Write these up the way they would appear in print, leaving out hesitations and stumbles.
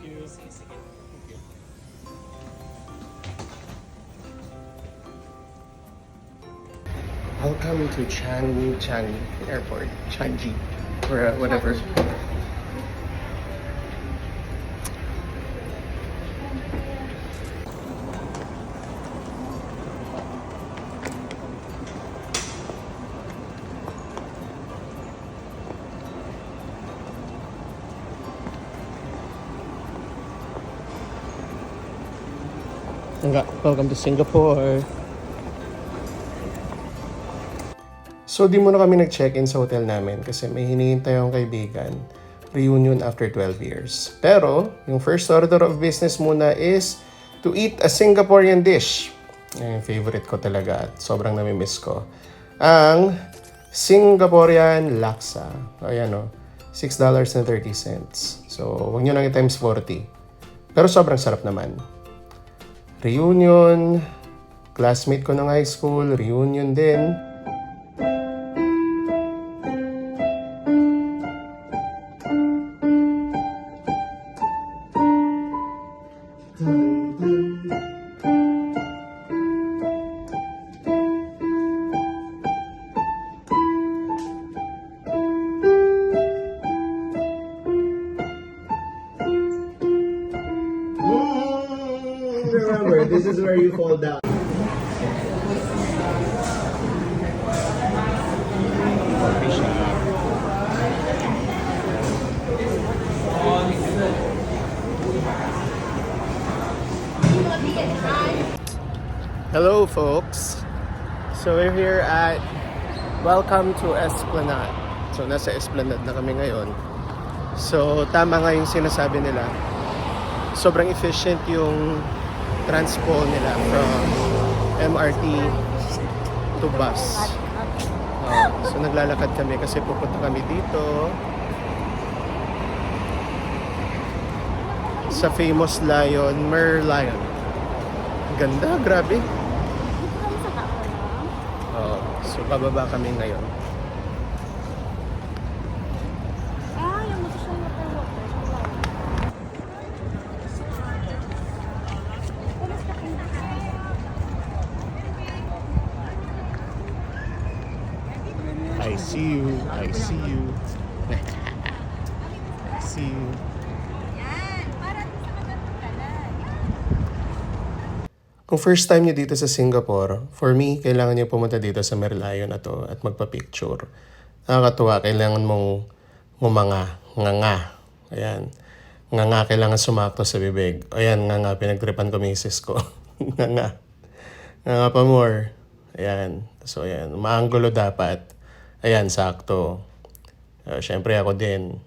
you. Welcome to Chang Airport, Changi, or whatever. Welcome to Singapore. So di muna kami nag-check-in sa hotel namin kasi may hinihintay akong kaibigan. Reunion after 12 years. Pero, yung first order of business muna is to eat a Singaporean dish. Yung favorite ko talaga at sobrang namimiss ko. Ang Singaporean laksa. Ayan o, $6.30. So, huwag nyo lang i-times 40. Pero sobrang sarap naman. Reunion, classmate ko ng high school, reunion din. Remember, this is where you fall down. Hello folks! So we're here at Welcome to Esplanade. So nasa Esplanade na kami ngayon. So tama nga yung sinasabi nila. Sobrang efficient yung transpo nila from MRT to bus. So naglalakad kami kasi pupunta kami dito sa famous lion, Merlion. Ganda, grabe. So bababa kami ngayon. I see you. I see you. I see you. Kung first time nyo dito sa Singapore, for me, kailangan nyo pumunta dito sa Merlion na to at magpa-picture. Nakakatuwa, kailangan mong ngumanga, nganga. Ayan. Nganga, kailangan sumakto sa bibig. Ayan, nganga, pinagtripan ko misis ko. Nganga. Nganga pa more. Ayan. So, ayan. Maanggulo dapat. Ayan, sakto. Siyempre ako din.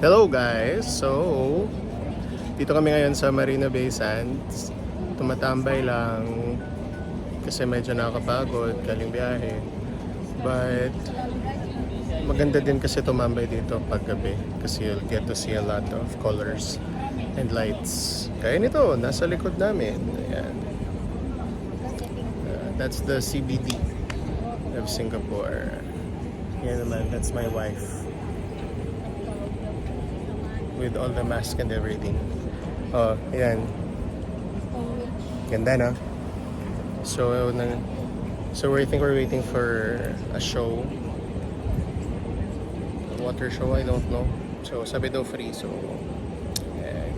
Hello guys! So, dito kami ngayon sa Marina Bay Sands. Tumatambay lang kasi medyo nakakapagod, galing biyahe. But, maganda din kasi tumambay dito paggabi kasi you'll get to see a lot of colors and lights. Kaya nito, nasa likod namin. Ayan. That's the CBD of Singapore. Yan naman, that's my wife. With all the mask and everything. Oh, ayan. Ganda, no? So we're waiting for a show. A water show, I don't know. So sabi daw free, so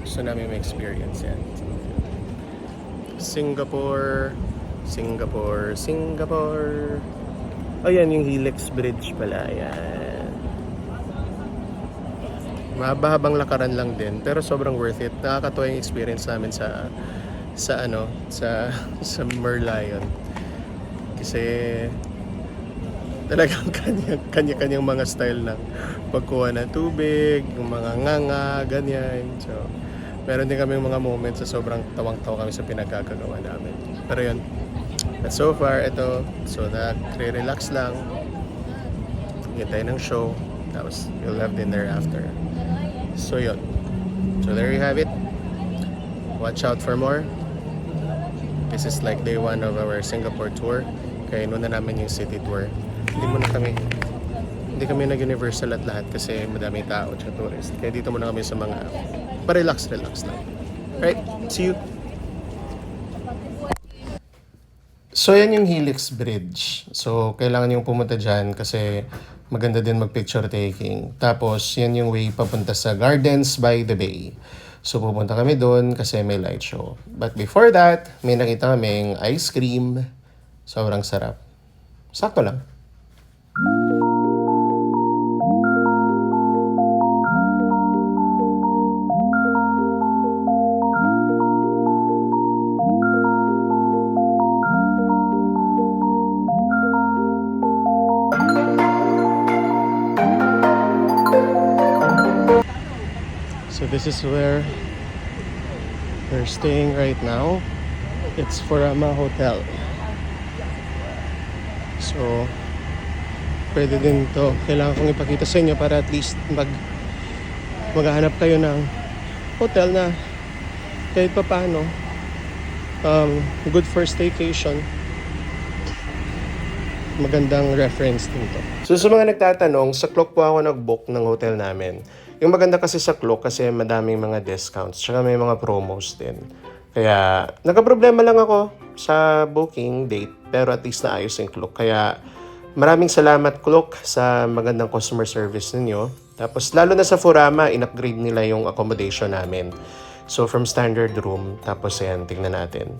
gusto namin ma-experience yan. Singapore. Ayan yung Helix Bridge pala. Ayan. Mahaba-habang lakaran lang din, pero sobrang worth it. Nakakatuwa yung experience namin sa Merlion. Kasi talagang kanya-kanyang mga style ng pagkuha ng tubig, yung mga nganga, ganyan. So, meron din kami mga moments sa sobrang tawang-tawa kami sa pinagkakagawa namin. Pero yun, at so far, ito, so nagre-relax lang. Hintay ng show. Tapos you'll have dinner after. So yun. So there you have it. Watch out for more. This is like day 1 of our Singapore tour. Kaya inuna namin yung city tour. Hindi kami nag-Universal at lahat kasi madaming tao at tourist. Kaya dito muna kami sa mga pa-relax lang. Right? See you! So yan yung Helix Bridge. So kailangan yung pumunta dyan kasi maganda din mag-picture taking. Tapos yan yung way papunta sa Gardens by the Bay. So pupunta kami doon kasi may light show. But before that, may nakita kaming ice cream. Sobrang sarap. Sakto lang. So this is where we're staying right now. It's Furama Hotel. So pwede din to. Kailangan kong ipakita sa inyo para at least maghahanap kayo ng hotel na kahit pa paano good for staycation. Magandang reference din to. So sa mga nagtatanong, sa Klook po ako nag-book ng hotel namin. Yung maganda kasi sa Klook kasi madaming mga discounts tsaka may mga promos din. Kaya nagka-problema lang ako sa booking date pero at least naayos yung Klook. Kaya maraming salamat Klook sa magandang customer service ninyo. Tapos lalo na sa Furama, in-upgrade nila yung accommodation namin. So from standard room, tapos ayan, tingnan natin.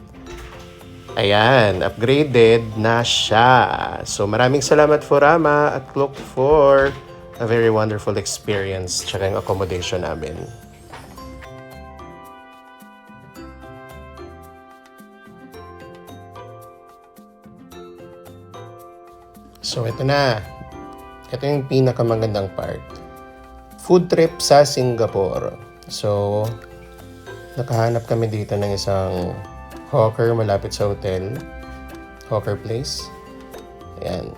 Ayan, upgraded na siya. So maraming salamat Furama at Klook for a very wonderful experience tsaka yung accommodation namin. So ito na. Ito yung pinakamagandang part. Food trip sa Singapore. So nakahanap kami dito ng isang hawker malapit sa hotel. Hawker place. Ayan.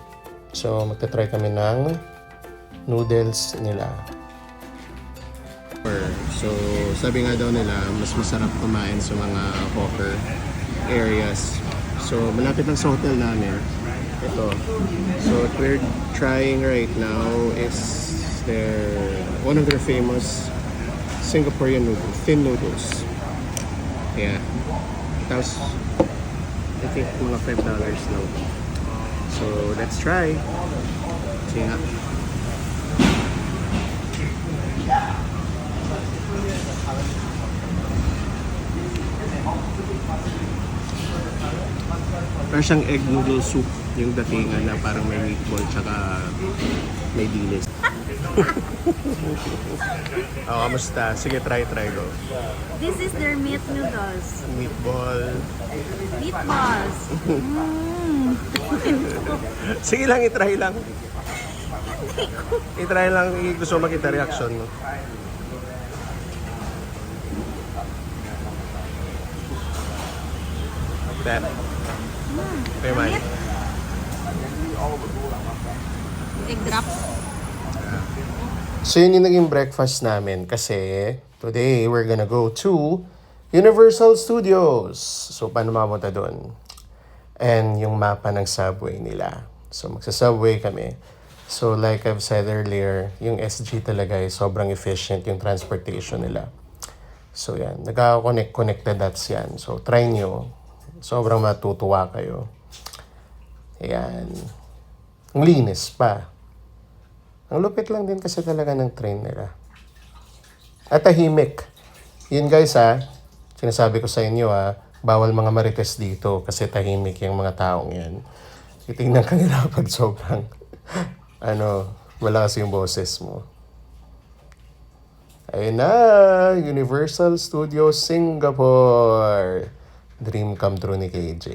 So magta-try kami ng noodles nila. So, sabi nga daw nila, mas masarap kumain sa mga hawker areas. So, malapit lang sa hotel namin. Ito. So, what we're trying right now is one of their famous Singaporean noodles, thin noodles. Yeah. Tapos, I think mga $5 lang. So, let's try. Sige nga. Parang siyang egg noodle soup yung datingan na parang may meatball tsaka may dilis. Oh, kamusta? Sige, try go. This is their meat noodles. Meatball. Meatballs. Sige lang, itry lang. I-try lang, gusto ko makita reaction mo. That. Okay, man. Egg drop. So yun yung naging breakfast namin kasi today we're gonna go to Universal Studios. So paano makapunta doon? And yung mapa ng subway nila. So magsa-subway kami. So like I've said earlier, yung SG talaga ay sobrang efficient yung transportation nila. So yan, nagka-connected dots yan. So try nyo. Sobrang matutuwa kayo. Ayan. Ang linis pa. Ang lupit lang din kasi talaga ng train nila. At tahimik. Yun guys sinasabi ko sa inyo bawal mga marites dito kasi tahimik yung mga taong yan. Titingnan ka nila pag sobrang malakas yung boses mo. Ayun na, Universal Studios Singapore. Dream come true ni KJ.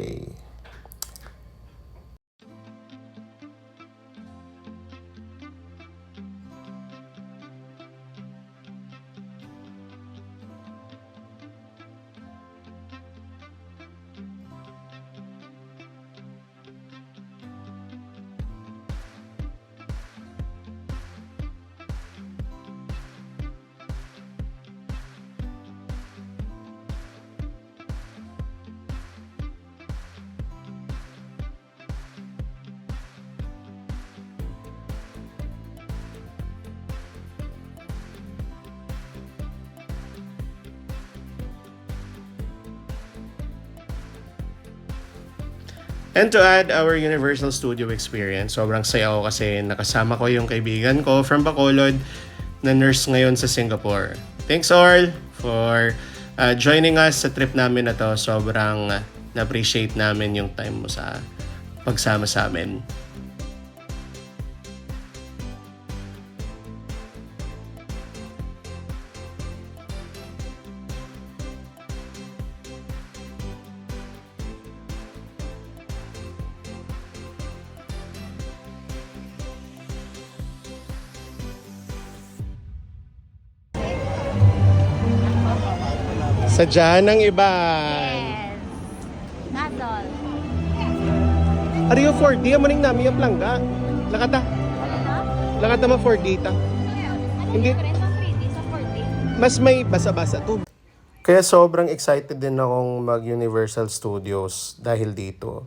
And to add our Universal Studio experience, sobrang saya ko kasi nakasama ko yung kaibigan ko from Bacolod na nurse ngayon sa Singapore. Thanks all for joining us sa trip namin na to. Sobrang na-appreciate namin yung time mo sa pagsama sa amin. Sadya ng iban. Yes. That's all. Are you 4D? Amaning namin yung plangga. Lakata. Lakata ma 4D ta. Hindi. Mas may basa-basa to. Kaya sobrang excited din akong mag-Universal Studios dahil dito.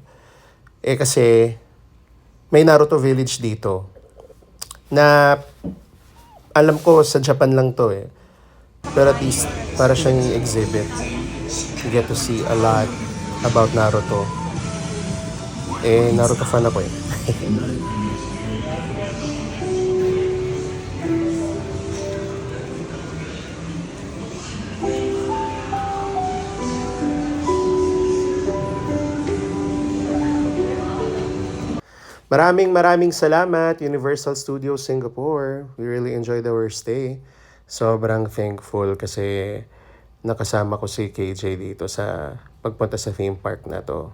Kasi may Naruto Village dito. Na alam ko sa Japan lang to Pero at least para siyang exhibit. You get to see a lot about Naruto. Naruto fan ako Maraming salamat, Universal Studios Singapore. We really enjoyed our stay. Sobrang thankful kasi nakasama ko si KJ dito sa pagpunta sa theme park na to.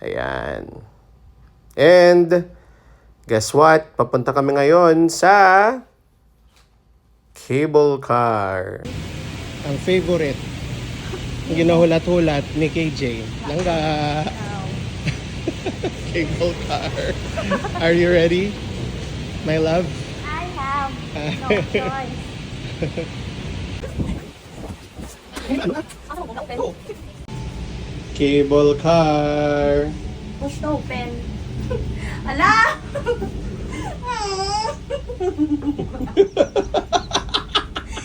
Ayan. And guess what? Papunta kami ngayon sa cable car. Ang favorite. Ginahulat-hulat ni KJ. Langga. Cable car. Are you ready, my love? I have no choice. Cable car. Push to open. Ala!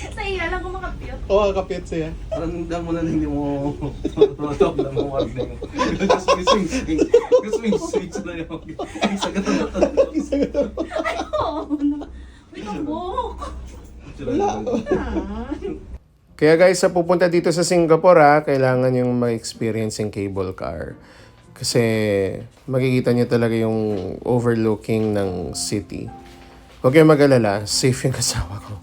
Sa iyo lang kumakapyot. Oo, kapit siya. Parang damo na hindi mo tumatawag lang mo warning. Gusto yung switch na yung isa ka Ayaw! Wait ang buhok. Kaya guys, sa pupunta dito sa Singapore kailangan yung ma-experience yung cable car. Kasi makikita niyo talaga yung overlooking ng city. Huwag kayong mag-alala, safe yung kasama ko.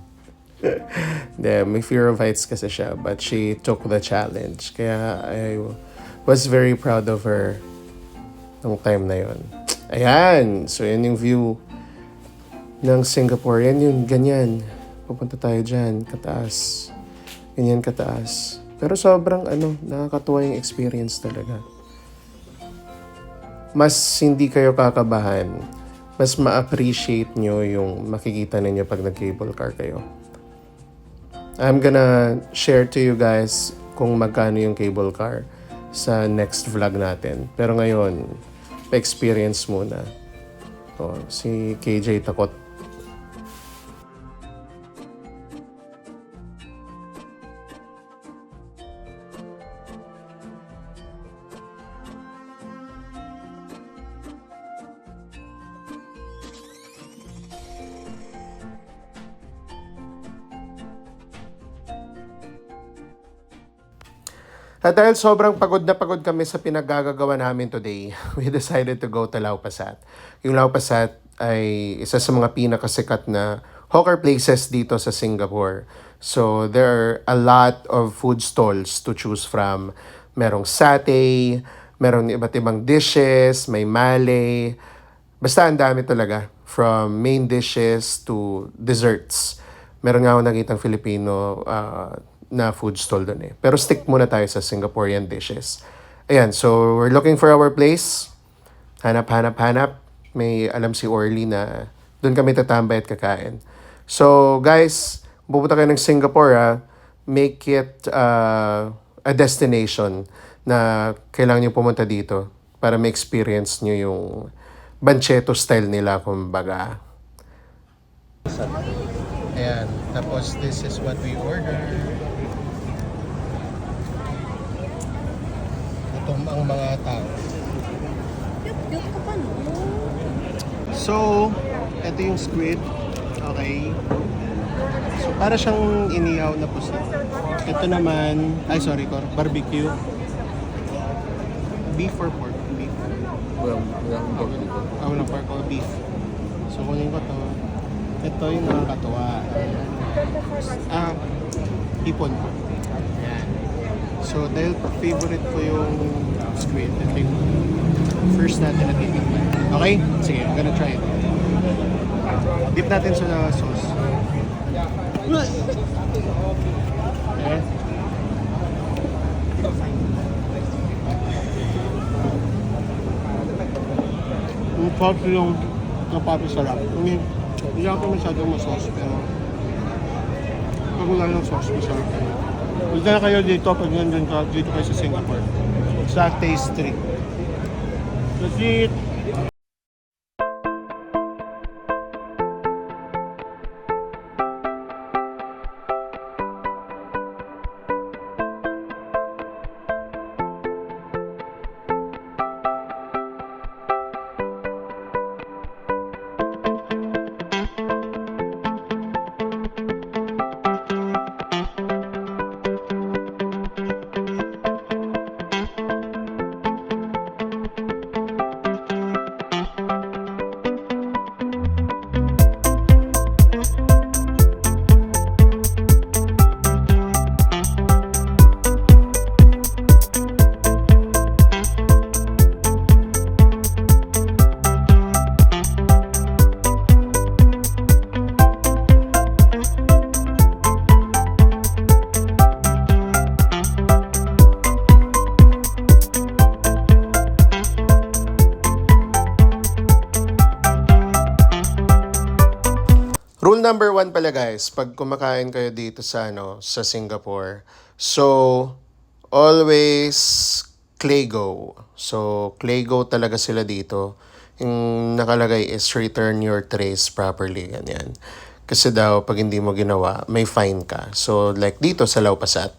May fear of heights kasi siya, but she took the challenge. Kaya I was very proud of her nung time na yon. Ayan, so yan yung view ng Singapore. Yan yung ganyan. Pupunta tayo dyan, kataas. Ganyan kataas. Pero sobrang nakakatuwa yung experience talaga. Mas hindi kayo kakabahan. Mas ma-appreciate nyo yung makikita ninyo pag nag-cable car kayo. I'm gonna share to you guys kung magkano yung cable car sa next vlog natin. Pero ngayon, pa-experience muna. Si KJ takot. At dahil sobrang pagod na pagod kami sa pinaggagawa namin today, we decided to go to Lau Pasat. Yung Lau Pasat ay isa sa mga pinakasikat na hawker places dito sa Singapore. So there are a lot of food stalls to choose from. Merong satay, merong iba't ibang dishes, may male. Basta ang dami talaga. From main dishes to desserts. Meron nga ako nakitang Filipino na food stall doon Pero stick muna tayo sa Singaporean dishes. Ayan, so we're looking for our place. Hanap. May alam si Orly na doon kami tatambay at kakain. So guys, pupunta kayo ng Singapore make it a destination na kailangan nyo pumunta dito para ma-experience nyo yung Bancheto style nila, kumbaga. Ayan, tapos this is what we ordered. Gutom ang mga tao. So, ito yung squid. Okay. So, para siyang inihaw na pusit. Ito naman, barbecue. Beef or pork? Beef. Walang pork o beef. So, kunin ko to. Ito yung nakakatuwa. Hipon. Ayan. So, dahil favorite ko yung squid, ito yung first natin na titignan. Okay? Sige, I'm gonna try it. Dip natin sa sauce. Okay. Yung sauce yung napapasarap. Hindi ako masyadong masauce, pero pag wala ng sauce, masarap kayo. Punta na kayo dito pag nandun ka, dito kayo sa Singapore. Sa Taste Street. That's it! Rule number 1 pala guys, pag kumakain kayo dito sa Singapore, so always Claygo. So Claygo talaga sila dito. Yung nakalagay is return your trays properly, ganyan. Kasi daw pag hindi mo ginawa, may fine ka. So like dito sa Lau Pasat,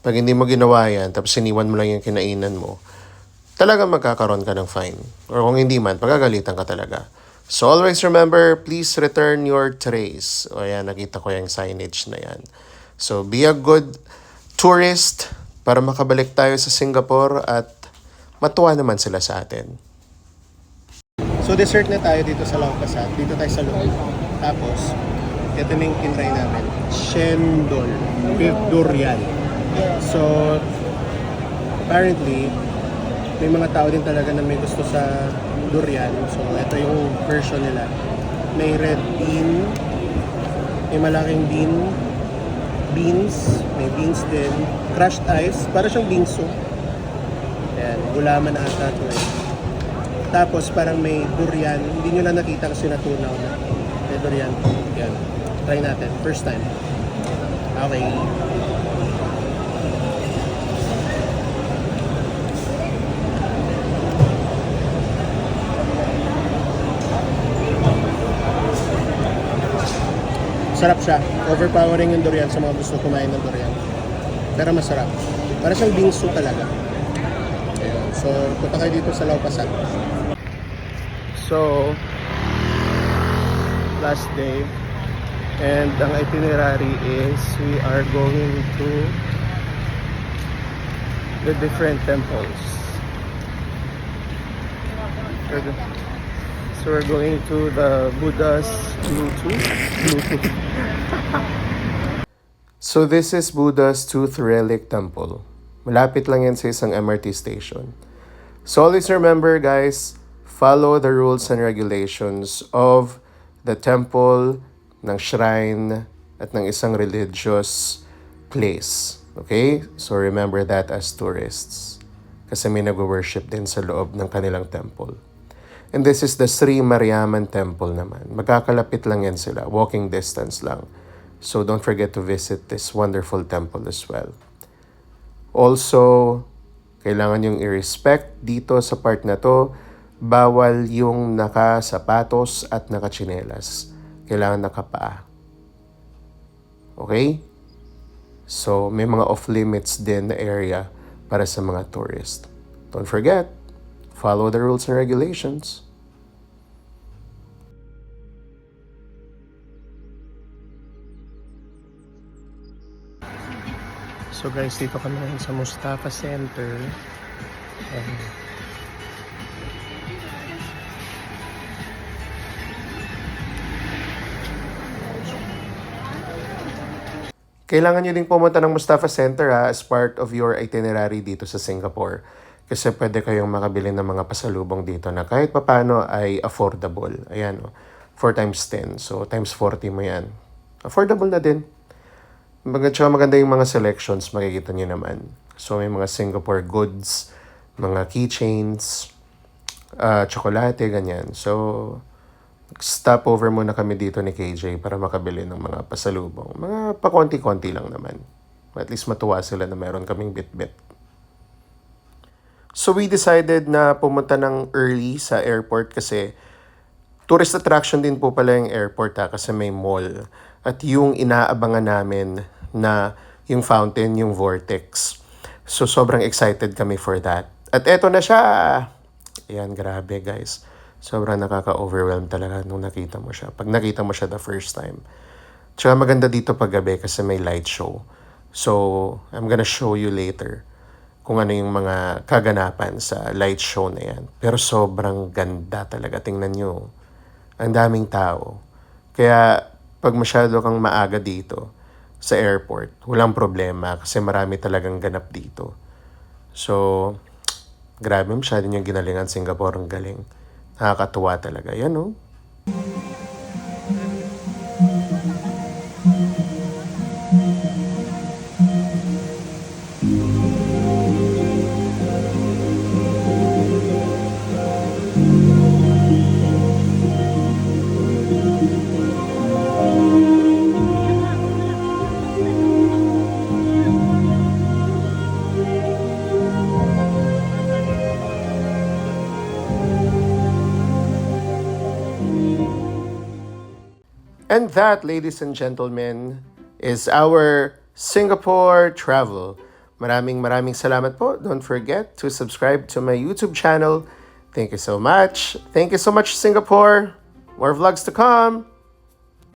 pag hindi mo ginawa yan, tapos iniwan mo lang yung kinainan mo, talaga magkakaroon ka ng fine. Or kung hindi man, pagagalitan ka talaga. So always remember, please return your trays. O yan, nakita ko yung signage na yan. So be a good tourist para makabalik tayo sa Singapore at matuwa naman sila sa atin. So dessert na tayo dito sa Lau Pasat. Dito tayo sa loob. Tapos, ito na yung kinry namin. Chendol with durian. So, apparently, may mga tao din talaga na may gusto sa durian. So, ito yung version nila. May red bean, may malaking beans, may beans din, crushed ice, para siyang bingsu. Ayan, gulaman na ata ito eh. Tapos parang may durian, hindi nyo lang nakita kasi natunaw na. May durian. Ayan, try natin, first time. Okay. Sarap siya. Overpowering yung durian sa mga gusto kumain ng durian. Pero masarap. Para siyang bingsu talaga. Ayun. So, punta kayo dito sa Lau Pasat. So, last day. And ang itinerary is we are going to the different temples. So we're going to the Buddha's Bluetooth. So this is Buddha's Tooth Relic Temple. Malapit lang yan sa isang MRT station. So always remember guys, follow the rules and regulations of the temple, ng shrine, at ng isang religious place. Okay? So remember that as tourists. Kasi may nag-worship din sa loob ng kanilang temple. And this is the Sri Mariamman Temple naman. Magkakalapit lang yan sila. Walking distance lang. So don't forget to visit this wonderful temple as well. Also, kailangan yung i-respect dito sa part na to. Bawal yung nakasapatos at nakachinelas. Kailangan nakapaa. Okay? So, may mga off-limits din na area para sa mga tourist. Don't forget, follow the rules and regulations. So guys, dito kami ngayon sa Mustafa Center. Kailangan nyo din pumunta ng Mustafa Center as part of your itinerary dito sa Singapore. Kasi pwede kayong makabili ng mga pasalubong dito na kahit papano ay affordable. Ayan, 4 times 10. So, times 40 mo yan. Affordable na din. Maganda yung mga selections, makikita nyo naman. So, may mga Singapore goods, mga keychains, tsokolate, ganyan. So, stop over muna kami dito ni KJ para makabili ng mga pasalubong. Mga pakonti-konti lang naman. At least matuwa sila na meron kaming bit-bit. So we decided na pumunta ng early sa airport kasi tourist attraction din po pala yung airport kasi may mall. At yung inaabangan namin na yung fountain, yung vortex. So sobrang excited kami for that. At eto na siya! Ayan, grabe guys. Sobrang nakaka-overwhelm talaga nung nakita mo siya. Pag nakita mo siya the first time. Tsaka maganda dito paggabi kasi may light show. So, I'm gonna show you later kung ano yung mga kaganapan sa light show na yan. Pero sobrang ganda talaga. Tingnan nyo. Ang daming tao. Kaya, pag masyado kang maaga dito sa airport, walang problema kasi marami talagang ganap dito. So, grabe masyado yung ginalingan Singapore. Ang galing. Nakakatuwa talaga. Yan, oh. And that, ladies and gentlemen, is our Singapore travel. Maraming salamat po. Don't forget to subscribe to my YouTube channel. Thank you so much. Thank you so much, Singapore. More vlogs to come.